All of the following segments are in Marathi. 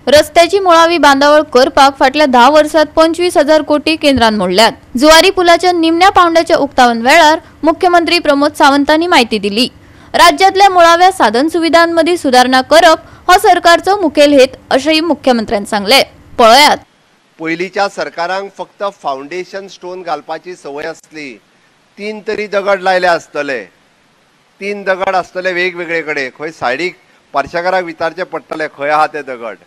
रस्त्याची मुळावी बांधावळ करपाक फाटल्या 10 वर्षात 25,000 कोटी केंद्रान मोडल्यात। जुवारी पुलाच्या निमण्या पावंड्याच्या उक्तावण वेळार मुख्यमंत्री प्रमोद सावंतांनी माहिती दिली। राज्यातल्या मुळाव्या साधन सुविधांमध्ये सुधारणा करप हो सरकारचो मुखेल हेत अशेंय मुख्यमंत्र्यांनी सांगले। पळयात, पयलीच्या सरकारांक फक्त फाउंडेशन स्टोन घालपाची संवय आसली। 3 तरी दगड लायले आसतले, 3 दगड आसतले वेगवेगळे कडेन, खंय सायडीक पार्शेकाराक विचारचे पडटले खंय आहा ते दगड।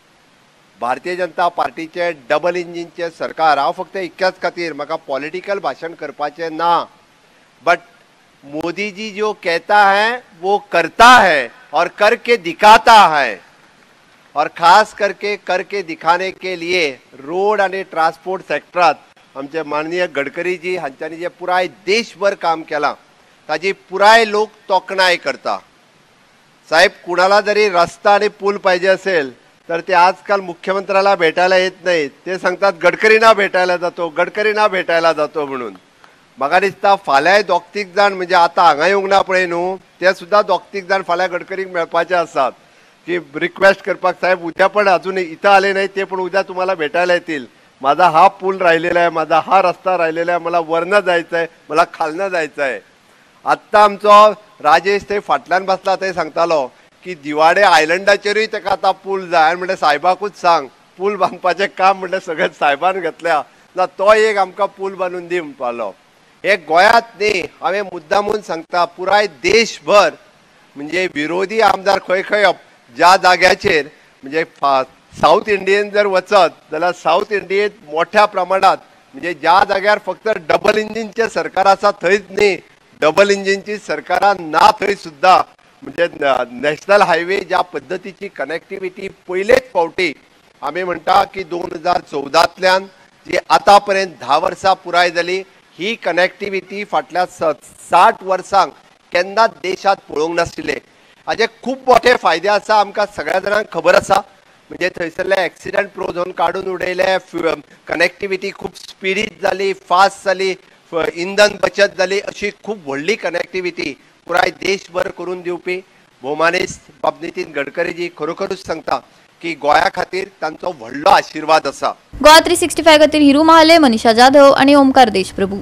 भारतीय जनता पार्टीचे डबल इंजिनचे सरकार, हांव फक्त इतक्याच खातीर म्हाका पॉलिटिकल भाषण करपाचे ना, बट मोदी जी जो कहता है वो करता है और करके दिखाता है, और खास करके दिखाने के लिए रोड आणि ट्रांसपोर्ट सेक्टरात आमचे माननीय गडकरी जी हांच्यांनी जे पुराय देशभर काम केलां ताजी पुराय लोक तोखणाय करता। साहेब, कुणाला जरी रस्ता आणि पूल पाहिजे असेल तर ते आजकाल मुख्यमंत्र्याला भेटायला येत नाहीत, ते सांगतात गडकरींना भेटायला जातो, गडकरींना भेटायला जातो म्हणून। म्हाका दिसता फाल्यां दोग-तीग जाण, म्हणजे आता हांगा येवंक ना पळय न्हू, ते सुद्धा दोग-तीग जाण फाल्यां गडकरीक मेळपाचे आसात की रिक्वेस्ट करपाक, साहेब उद्या पण अजून इथं आले नाही ते पण उद्या तुम्हाला भेटायला येतील, माझा हा पूल राहिलेला आहे, माझा हा रस्ता राहिलेला आहे, मला वरनं जायचं आहे, मला खालनं जायचं आहे। आत्ता आमचो राजेश ते फाटल्यान बसला ते सांगतालो की दिवाडे आयलंडाचेरूय ताका आतां पूल जाय, आनी म्हणलें साहेबाकूच सांग पूल बांदपाचें काम म्हणलें सगळें साहेबान घेतल्या ना, तो एक आमकां पूल बांदून दी म्हणपालो। हे गोंयांत न्ही, हांवें मुद्दामून सांगता पुराय देशभर, म्हणजे विरोधी आमदार खंय खंय ज्या जाग्याचेर, म्हणजे साऊथ इंडियेन जर वचत जाल्यार साऊथ इंडियेत मोठ्या प्रमाणात, म्हणजे ज्या जाग्यार फक्त डबल इंजिनचे सरकार आसा थंयच न्ही, डबल इंजिनची सरकारां ना थंय सुद्धा, म्हणजे नॅशनल हायवे ज्या पद्धतीची कनेक्टिविटी पयलेच फावटी आमी म्हणटा की 2014तल्यान जी आतापर्यंत 10 वर्सां पुराय जाली, ही कनेक्टिविटी फाटल्या 60 वर्सांक केन्नाच देशात पळोवंक नाशिल्ले। हाचे खूब मोठे फायदे आसा, आमकां सगळ्या जाणांक खबर आसा, म्हणजे थंयसरले एक्सिडेंट प्रोझोन काडून उडयले, कनेक्टिविटी खूब स्पिडीत जाली, फास्ट जाली, इंधन बचत जाली, अशी खूब व्हडली कनेक्टिविटी पुराय देशभर करून दिवपी भौमानेस्त बाब नितीन गडकरीजी खरोखरूच सांगता की गोंया खातीर तांचो व्हडलो आशिर्वाद आसा। गोवा 365 खातीर हिरू महाले, मनीषा जाधव आणि ओमकार देशप्रभू।